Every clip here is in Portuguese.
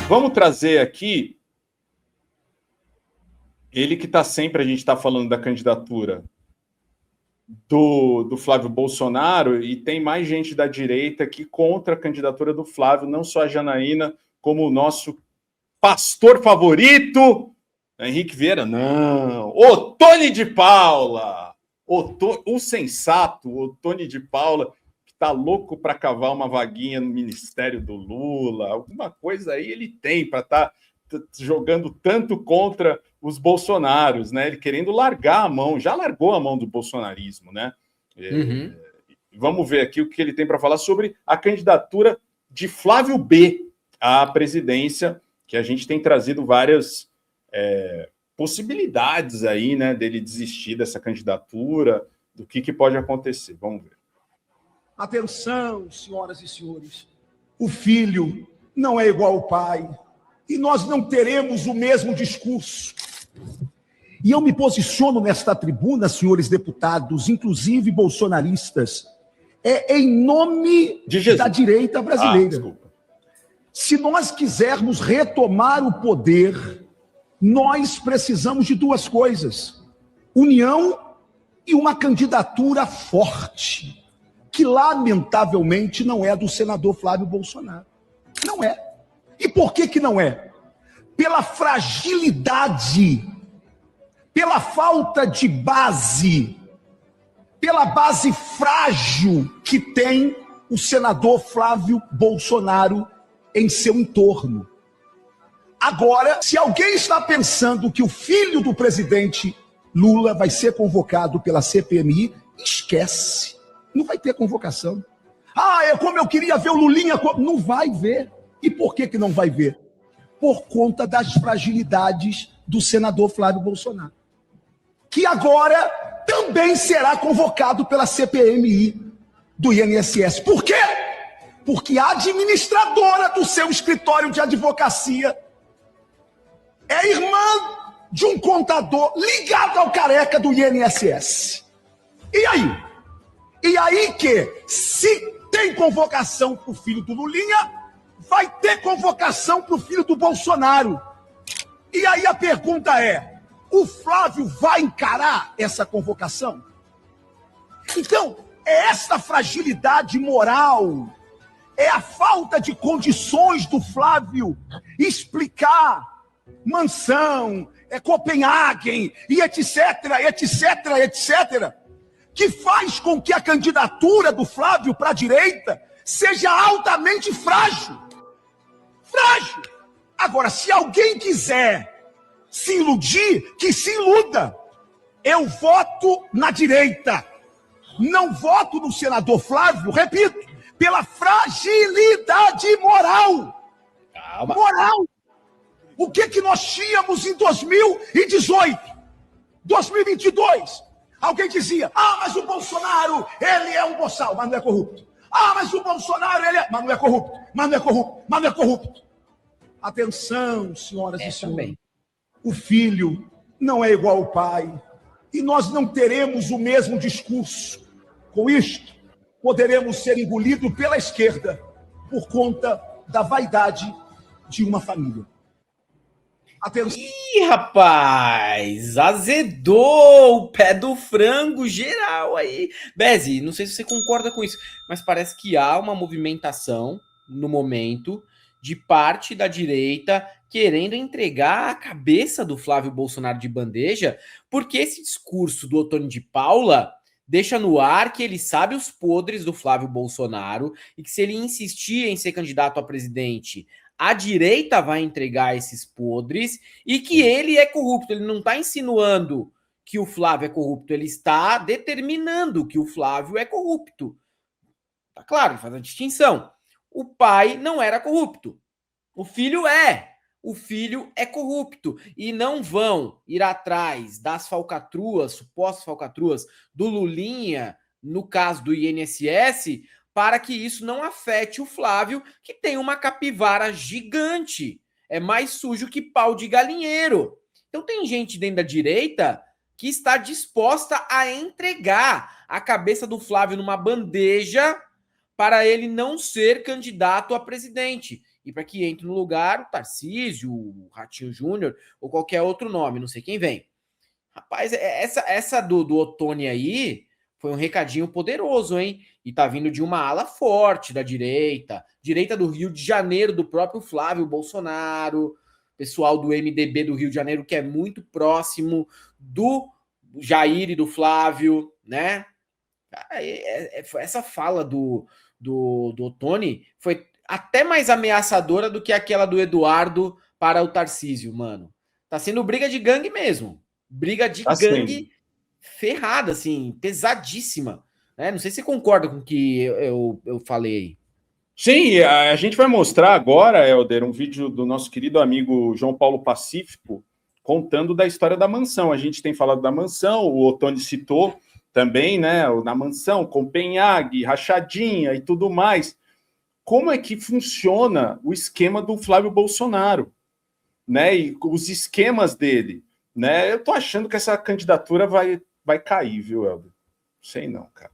Vamos trazer aqui ele que está sempre, a gente está falando da candidatura do Flávio Bolsonaro, e tem mais gente da direita que contra a candidatura do Flávio, não só a Janaína, como o nosso pastor favorito, Henrique Vieira, não, o Tony de Paula, o sensato, o Tony de Paula, que está louco para cavar uma vaguinha no ministério do Lula, alguma coisa aí ele tem para estar jogando tanto contra os bolsonaros, né? Ele querendo largar a mão, já largou a mão do bolsonarismo, né? Vamos ver aqui o que ele tem para falar sobre a candidatura de Flávio B à presidência, que a gente tem trazido várias possibilidades aí, né, dele desistir dessa candidatura, do que pode acontecer. Vamos ver. Atenção, senhoras e senhores, o filho não é igual ao pai, e nós não teremos o mesmo discurso. E eu me posiciono nesta tribuna, senhores deputados, inclusive bolsonaristas, em nome da direita brasileira. Se nós quisermos retomar o poder, nós precisamos de duas coisas: união e uma candidatura forte, que lamentavelmente não é do senador Flávio Bolsonaro. Não é. E por que não é? Pela fragilidade, pela falta de base, pela base frágil que tem o senador Flávio Bolsonaro em seu entorno. Agora, se alguém está pensando que o filho do presidente Lula vai ser convocado pela CPMI, esquece. Não vai ter convocação. É como eu queria ver o Lulinha. Não vai ver. E por que não vai ver? Por conta das fragilidades do senador Flávio Bolsonaro, que agora também será convocado pela CPMI do INSS. Por quê? Porque a administradora do seu escritório de advocacia é irmã de um contador ligado ao careca do INSS. E aí? E aí que, se tem convocação para o filho do Lulinha, vai ter convocação para o filho do Bolsonaro. E aí a pergunta é: o Flávio vai encarar essa convocação? Então, é essa fragilidade moral, é a falta de condições do Flávio explicar mansão, Copenhagen, e etc, que faz com que a candidatura do Flávio para a direita seja altamente frágil. Frágil. Agora, se alguém quiser se iludir, que se iluda. Eu voto na direita. Não voto no senador Flávio, repito, pela fragilidade moral. Calma. Moral. O que nós tínhamos em 2018, 2022? Alguém dizia: mas o Bolsonaro, ele é um boçal, mas não é corrupto. Mas o Bolsonaro, ele é... Mas não é corrupto, mas não é corrupto, mas não é corrupto. Atenção, senhoras e senhores. Também. O filho não é igual ao pai. E nós não teremos o mesmo discurso. Com isto, poderemos ser engolidos pela esquerda por conta da vaidade de uma família. Atenção. Ih, rapaz, azedou o pé do frango geral aí. Bezi, não sei se você concorda com isso, mas parece que há uma movimentação no momento de parte da direita querendo entregar a cabeça do Flávio Bolsonaro de bandeja, porque esse discurso do Otônio de Paula deixa no ar que ele sabe os podres do Flávio Bolsonaro e que se ele insistir em ser candidato a presidente, a direita vai entregar esses podres e que ele é corrupto. Ele não está insinuando que o Flávio é corrupto, ele está determinando que o Flávio é corrupto. Tá claro, ele faz a distinção. O pai não era corrupto. O filho é. O filho é corrupto. E não vão ir atrás das falcatruas, supostas falcatruas, do Lulinha, no caso do INSS, para que isso não afete o Flávio, que tem uma capivara gigante. É mais sujo que pau de galinheiro. Então tem gente dentro da direita que está disposta a entregar a cabeça do Flávio numa bandeja para ele não ser candidato a presidente. e para que entre no lugar o Tarcísio, o Ratinho Júnior ou qualquer outro nome, não sei quem vem. Rapaz, essa do Ottoni aí foi um recadinho poderoso, hein? E tá vindo de uma ala forte da direita do Rio de Janeiro, do próprio Flávio Bolsonaro, pessoal do MDB do Rio de Janeiro, que é muito próximo do Jair e do Flávio, né? Essa fala do Ottoni foi até mais ameaçadora do que aquela do Eduardo para o Tarcísio, mano. Tá sendo briga de gangue mesmo. Briga de gangue ferrada, assim, pesadíssima. Né? Não sei se você concorda com o que eu falei. Sim, a gente vai mostrar agora, Helder, um vídeo do nosso querido amigo João Paulo Pacífico contando da história da mansão. A gente tem falado da mansão, o Ottoni citou também, né, na mansão, Copenhague, rachadinha e tudo mais. Como é que funciona o esquema do Flávio Bolsonaro, né, e os esquemas dele, né? Eu tô achando que essa candidatura vai cair, viu, Helder? Sei não, cara.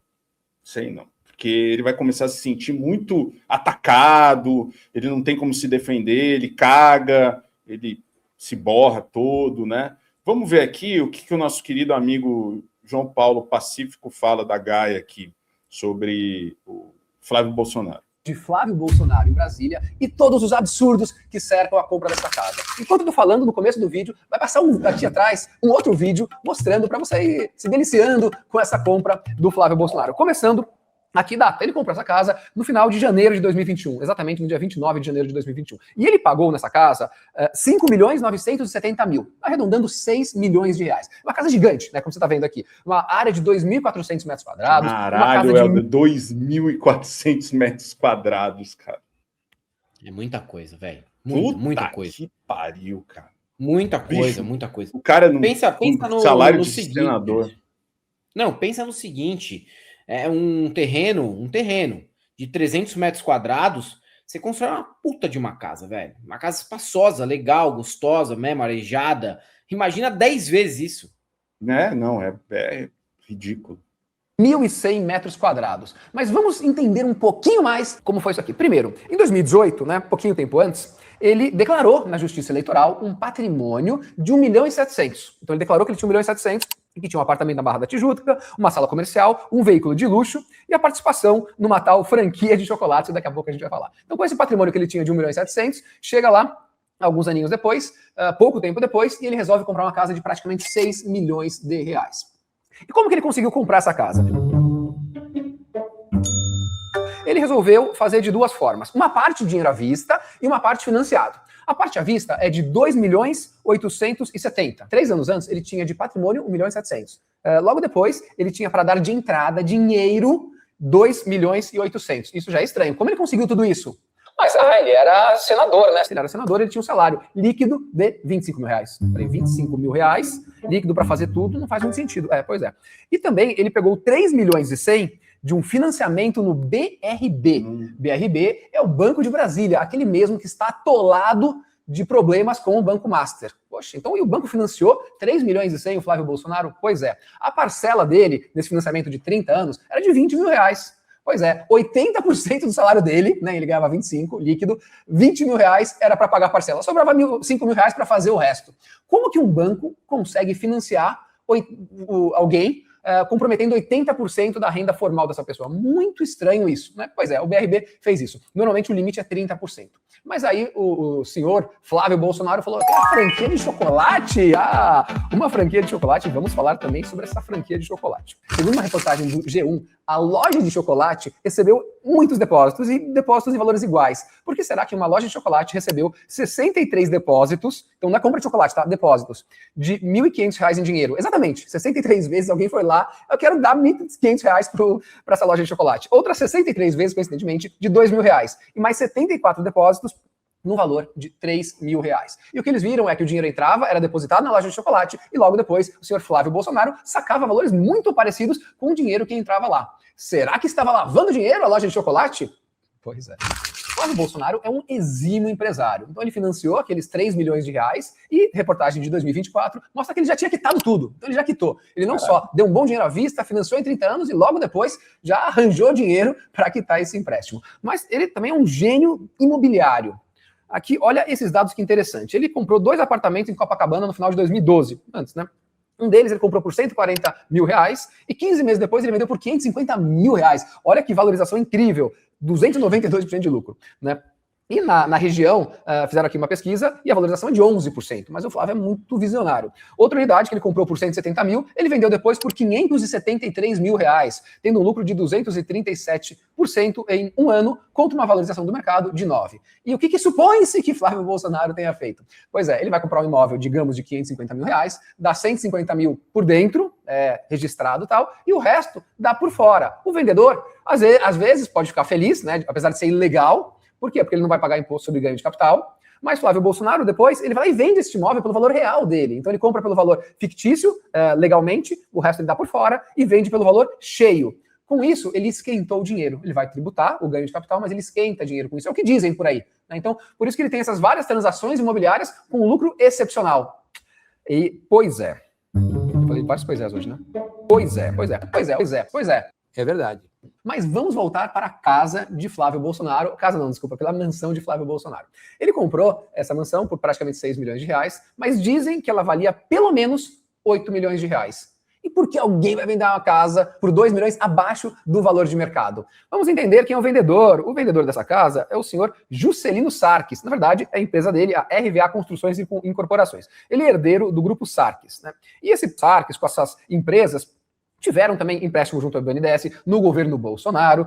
Sei não. Porque ele vai começar a se sentir muito atacado, ele não tem como se defender, ele caga, ele se borra todo, né? Vamos ver aqui o que o nosso querido amigo João Paulo Pacífico fala da Gaia aqui, sobre o Flávio Bolsonaro. De Flávio Bolsonaro em Brasília e todos os absurdos que cercam a compra dessa casa. Enquanto eu tô falando no começo do vídeo, vai passar aqui atrás um outro vídeo mostrando para você ir se deliciando com essa compra do Flávio Bolsonaro. Começando aqui data, ele comprou essa casa no final de janeiro de 2021, exatamente no dia 29 de janeiro de 2021. E ele pagou nessa casa 5.970.000, arredondando 6 milhões de reais. Uma casa gigante, né, como você está vendo aqui. Uma área de 2.400 metros quadrados. Caralho, uma casa de 2.400 metros quadrados, cara. É muita coisa, velho. Muita coisa. Que pariu, cara. Muita coisa, Bicho, muita coisa. O cara não pensa no salário no de seguinte, senador. Não, pensa no seguinte, é um terreno de 300 metros quadrados, você constrói uma puta de uma casa, velho. Uma casa espaçosa, legal, gostosa, mesmo, arejada. Imagina 10 vezes isso. Né? Não, é ridículo. 1.100 metros quadrados. Mas vamos entender um pouquinho mais como foi isso aqui. Primeiro, em 2018, né, pouquinho tempo antes, ele declarou na Justiça Eleitoral um patrimônio de 1.700.000. Então ele declarou que ele tinha 1.700.000 e que tinha um apartamento na Barra da Tijuca, uma sala comercial, um veículo de luxo e a participação numa tal franquia de chocolates, que daqui a pouco a gente vai falar. Então com esse patrimônio que ele tinha de 1.700.000, chega lá, alguns aninhos depois, pouco tempo depois, e ele resolve comprar uma casa de praticamente 6 milhões de reais. E como que ele conseguiu comprar essa casa? Ele resolveu fazer de duas formas. Uma parte dinheiro à vista e uma parte financiado. A parte à vista é de 2.870.000. 3 anos antes, ele tinha de patrimônio 1.700.000. Logo depois, ele tinha para dar de entrada dinheiro 2.800.000. Isso já é estranho. Como ele conseguiu tudo isso? Mas ele era senador, né? Se ele era senador, ele tinha um salário líquido de 25 mil reais. Falei, 25 mil reais, líquido para fazer tudo, não faz muito sentido. Pois é. E também ele pegou 3.100.000 de um financiamento no BRB. BRB é o Banco de Brasília, aquele mesmo que está atolado de problemas com o Banco Master. Poxa, então e o banco financiou 3.100.000 o Flávio Bolsonaro? Pois é. A parcela dele, nesse financiamento de 30 anos, era de 20 mil reais. Pois é, 80% do salário dele, né, ele ganhava 25, líquido, 20 mil reais era para pagar a parcela. Sobrava 5 mil reais para fazer o resto. Como que um banco consegue financiar alguém comprometendo 80% da renda formal dessa pessoa? Muito estranho isso, né? Pois é, o BRB fez isso. Normalmente o limite é 30%. Mas aí o senhor Flávio Bolsonaro falou, tem uma franquia de chocolate? Uma franquia de chocolate. Vamos falar também sobre essa franquia de chocolate. Segundo uma reportagem do G1, a loja de chocolate recebeu muitos depósitos e depósitos em valores iguais. Por que será que uma loja de chocolate recebeu 63 depósitos, então não é compra de chocolate, tá? Depósitos, de R$ 1.500 em dinheiro. Exatamente, 63 vezes alguém foi lá, eu quero dar R$ 1.500 para essa loja de chocolate. Outras 63 vezes, coincidentemente, de R$ 2.000. E mais 74 depósitos no valor de R$ 3.000. E o que eles viram é que o dinheiro entrava, era depositado na loja de chocolate e logo depois o senhor Flávio Bolsonaro sacava valores muito parecidos com o dinheiro que entrava lá. Será que estava lavando dinheiro a loja de chocolate? Pois é. Flávio Bolsonaro é um exímio empresário. Então ele financiou aqueles 3 milhões de reais e reportagem de 2024 mostra que ele já tinha quitado tudo. Então ele já quitou. Ele não só deu um bom dinheiro à vista, financiou em 30 anos e logo depois já arranjou dinheiro para quitar esse empréstimo. Mas ele também é um gênio imobiliário. Aqui, olha esses dados que interessante. Ele comprou 2 apartamentos em Copacabana no final de 2012, antes, né? Um deles ele comprou por 140 mil reais e 15 meses depois ele vendeu por 550 mil reais. Olha que valorização incrível, 292% de lucro, né? E na região, fizeram aqui uma pesquisa e a valorização é de 11%, mas o Flávio é muito visionário. Outra unidade que ele comprou por 170 mil, ele vendeu depois por 573 mil reais, tendo um lucro de 237% em um ano, contra uma valorização do mercado de 9%. E o que supõe-se que Flávio Bolsonaro tenha feito? Pois é, ele vai comprar um imóvel, digamos, de 550 mil reais, dá 150 mil por dentro, registrado e tal, e o resto dá por fora. O vendedor, às vezes, pode ficar feliz, né, apesar de ser ilegal. Por quê? Porque ele não vai pagar imposto sobre ganho de capital, mas Flávio Bolsonaro, depois, ele vai lá e vende esse imóvel pelo valor real dele. Então ele compra pelo valor fictício, legalmente, o resto ele dá por fora, e vende pelo valor cheio. Com isso, ele esquentou o dinheiro. Ele vai tributar o ganho de capital, mas ele esquenta dinheiro com isso. É o que dizem por aí, né? Então, por isso que ele tem essas várias transações imobiliárias com um lucro excepcional. E, pois é. Eu falei várias pois é hoje, né? Pois é. É verdade. Mas vamos voltar para a casa de Flávio Bolsonaro. Casa não, desculpa, pela mansão de Flávio Bolsonaro. Ele comprou essa mansão por praticamente 6 milhões de reais, mas dizem que ela valia pelo menos 8 milhões de reais. E por que alguém vai vender uma casa por 2 milhões abaixo do valor de mercado? Vamos entender quem é o vendedor. O vendedor dessa casa é o senhor Juscelino Sarques. Na verdade, é a empresa dele, a RVA Construções e Incorporações. Ele é herdeiro do grupo Sarques, né? E esse Sarques, com essas empresas, tiveram também empréstimo junto ao BNDES no governo Bolsonaro.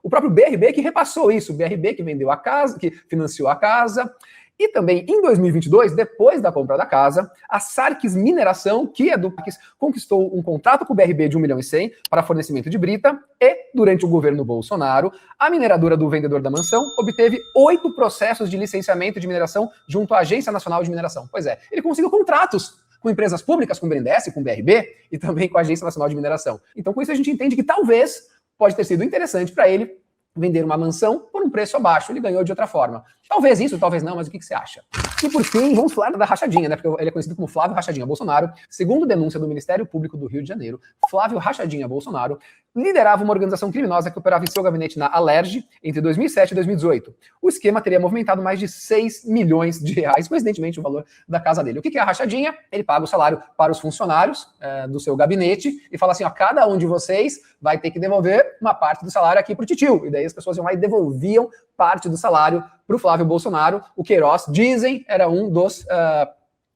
O próprio BRB que repassou isso, o BRB que vendeu a casa, que financiou a casa. E também em 2022, depois da compra da casa, a Sarques Mineração, que é do Sarques, conquistou um contrato com o BRB de 1 milhão e 100 para fornecimento de brita e, durante o governo Bolsonaro, a mineradora do vendedor da mansão obteve 8 processos de licenciamento de mineração junto à Agência Nacional de Mineração. Pois é, ele conseguiu contratos com empresas públicas, com o BNDES, com o BRB e também com a Agência Nacional de Mineração. Então, com isso a gente entende que talvez pode ter sido interessante para ele vender uma mansão por um preço abaixo. Ele ganhou de outra forma. Talvez isso, talvez não, mas o que você acha? E por fim, vamos falar da rachadinha, né? Porque ele é conhecido como Flávio Rachadinha Bolsonaro. Segundo denúncia do Ministério Público do Rio de Janeiro, Flávio Rachadinha Bolsonaro liderava uma organização criminosa que operava em seu gabinete na Alerj entre 2007 e 2018. O esquema teria movimentado mais de 6 milhões de reais, coincidentemente o valor da casa dele. O que é a rachadinha? Ele paga o salário para os funcionários do seu gabinete e fala assim, ó, cada um de vocês vai ter que devolver uma parte do salário aqui pro titio. E daí as pessoas iam lá e devolviam parte do salário para o Flávio Bolsonaro. O Queiroz, dizem, era um dos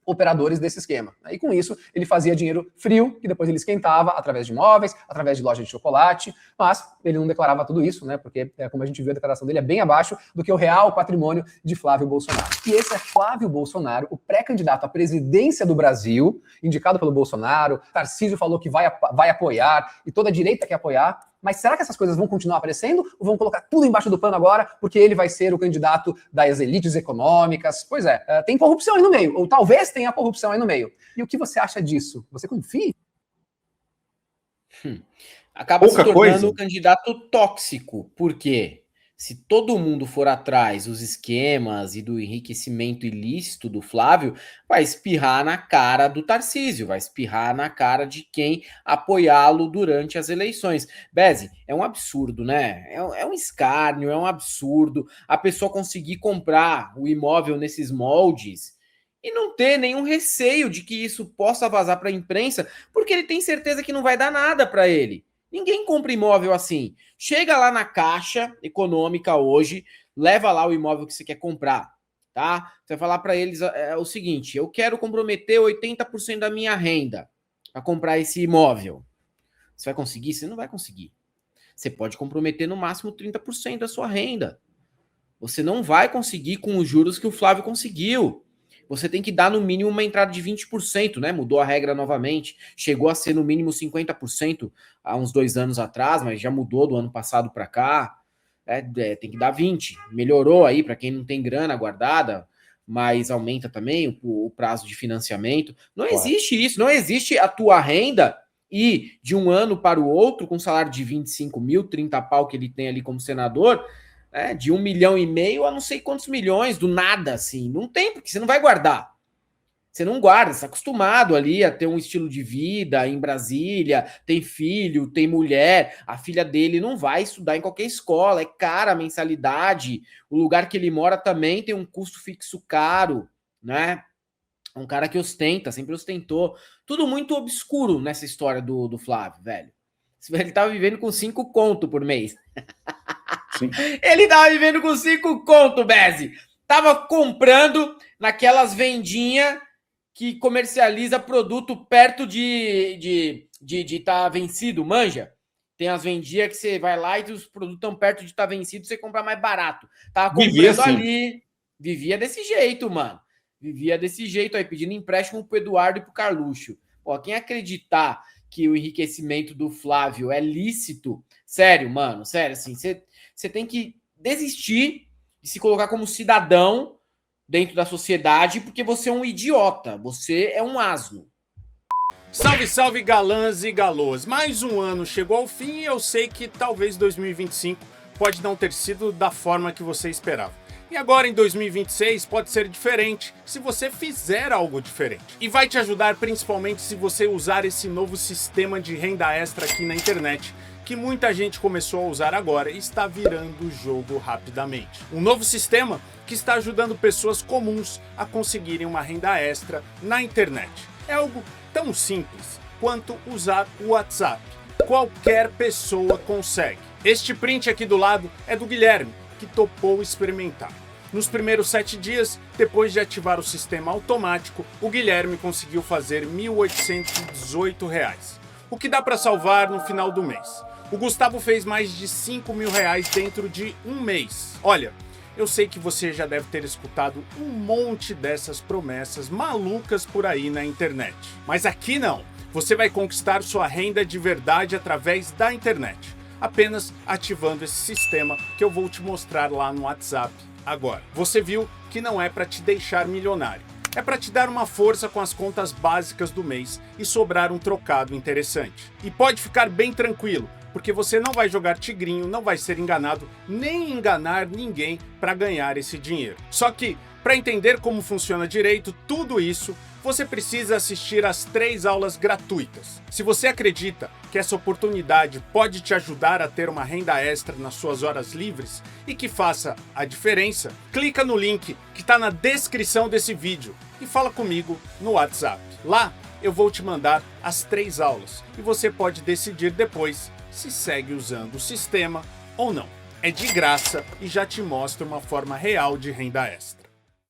operadores desse esquema. E com isso, ele fazia dinheiro frio, que depois ele esquentava através de imóveis, através de loja de chocolate, mas ele não declarava tudo isso, né? Porque, como a gente viu, a declaração dele é bem abaixo do que o real patrimônio de Flávio Bolsonaro. E esse é Flávio Bolsonaro, o pré-candidato à presidência do Brasil, indicado pelo Bolsonaro. Tarcísio falou que vai apoiar, e toda a direita quer apoiar. Mas será que essas coisas vão continuar aparecendo ou vão colocar tudo embaixo do pano agora porque ele vai ser o candidato das elites econômicas? Pois é, tem corrupção aí no meio, ou talvez tenha corrupção aí no meio. E o que você acha disso? Você confia? Acaba se tornando um candidato tóxico. Por quê? Se todo mundo for atrás dos esquemas e do enriquecimento ilícito do Flávio, vai espirrar na cara do Tarcísio, vai espirrar na cara de quem apoiá-lo durante as eleições. Beze, é um absurdo, né? É um escárnio, é um absurdo a pessoa conseguir comprar o imóvel nesses moldes e não ter nenhum receio de que isso possa vazar para a imprensa, porque ele tem certeza que não vai dar nada para ele. Ninguém compra imóvel assim. Chega lá na Caixa Econômica hoje, leva lá o imóvel que você quer comprar, tá? Você vai falar para eles o seguinte, eu quero comprometer 80% da minha renda para comprar esse imóvel. Você vai conseguir? Você não vai conseguir. Você pode comprometer no máximo 30% da sua renda. Você não vai conseguir com os juros que o Flávio conseguiu. Você tem que dar no mínimo uma entrada de 20%, né? Mudou a regra novamente. Chegou a ser no mínimo 50% há uns 2 anos atrás, mas já mudou do ano passado para cá. Tem que dar 20%. Melhorou aí para quem não tem grana guardada, mas aumenta também o prazo de financiamento. Não existe isso. Não existe a tua renda e de um ano para o outro, com salário de 25 mil, 30 pau que ele tem ali como senador, de 1,5 milhão a não sei quantos milhões, do nada, assim. Não tem, porque você não vai guardar. Você não guarda, você está acostumado ali a ter um estilo de vida em Brasília, tem filho, tem mulher, a filha dele não vai estudar em qualquer escola, é cara a mensalidade, o lugar que ele mora também tem um custo fixo caro, né? É um cara que ostenta, sempre ostentou. Tudo muito obscuro nessa história do Flávio, velho. Ele tava vivendo com 5 conto por mês. Sim. Ele tava vivendo com 5 conto, Beze. Tava comprando naquelas vendinhas que comercializa produto perto de tá vencido, manja? Tem as vendias que você vai lá e os produtos estão perto de estar vencido, você compra mais barato. Tava comprando ali. Vivia desse jeito, mano. Vivia desse jeito aí, pedindo empréstimo pro Eduardo e pro Carluxo. Pô, quem acreditar que o enriquecimento do Flávio é lícito, sério, mano, sério, assim, você tem que desistir de se colocar como cidadão dentro da sociedade, porque você é um idiota, você é um asno. Salve, salve galãs e galôs. Mais um ano chegou ao fim e eu sei que talvez 2025 pode não ter sido da forma que você esperava. E agora em 2026 pode ser diferente se você fizer algo diferente. E vai te ajudar principalmente se você usar esse novo sistema de renda extra aqui na internet, que muita gente começou a usar agora e está virando o jogo rapidamente. Um novo sistema que está ajudando pessoas comuns a conseguirem uma renda extra na internet. É algo tão simples quanto usar o WhatsApp. Qualquer pessoa consegue. Este print aqui do lado é do Guilherme, que topou experimentar. Nos primeiros 7 dias, depois de ativar o sistema automático, o Guilherme conseguiu fazer R$ 1.818, o que dá para salvar no final do mês. O Gustavo fez mais de R$ 5.000 dentro de um mês. Olha, eu sei que você já deve ter escutado um monte dessas promessas malucas por aí na internet. Mas aqui não. Você vai conquistar sua renda de verdade através da internet, apenas ativando esse sistema que eu vou te mostrar lá no WhatsApp agora. Você viu que não é para te deixar milionário. É para te dar uma força com as contas básicas do mês e sobrar um trocado interessante. E pode ficar bem tranquilo, porque você não vai jogar tigrinho, não vai ser enganado, nem enganar ninguém para ganhar esse dinheiro. Só que, para entender como funciona direito tudo isso, você precisa assistir às 3 aulas gratuitas. Se você acredita que essa oportunidade pode te ajudar a ter uma renda extra nas suas horas livres e que faça a diferença, clica no link que está na descrição desse vídeo e fala comigo no WhatsApp. Lá eu vou te mandar as 3 aulas e você pode decidir depois se segue usando o sistema ou não. É de graça e já te mostra uma forma real de renda extra.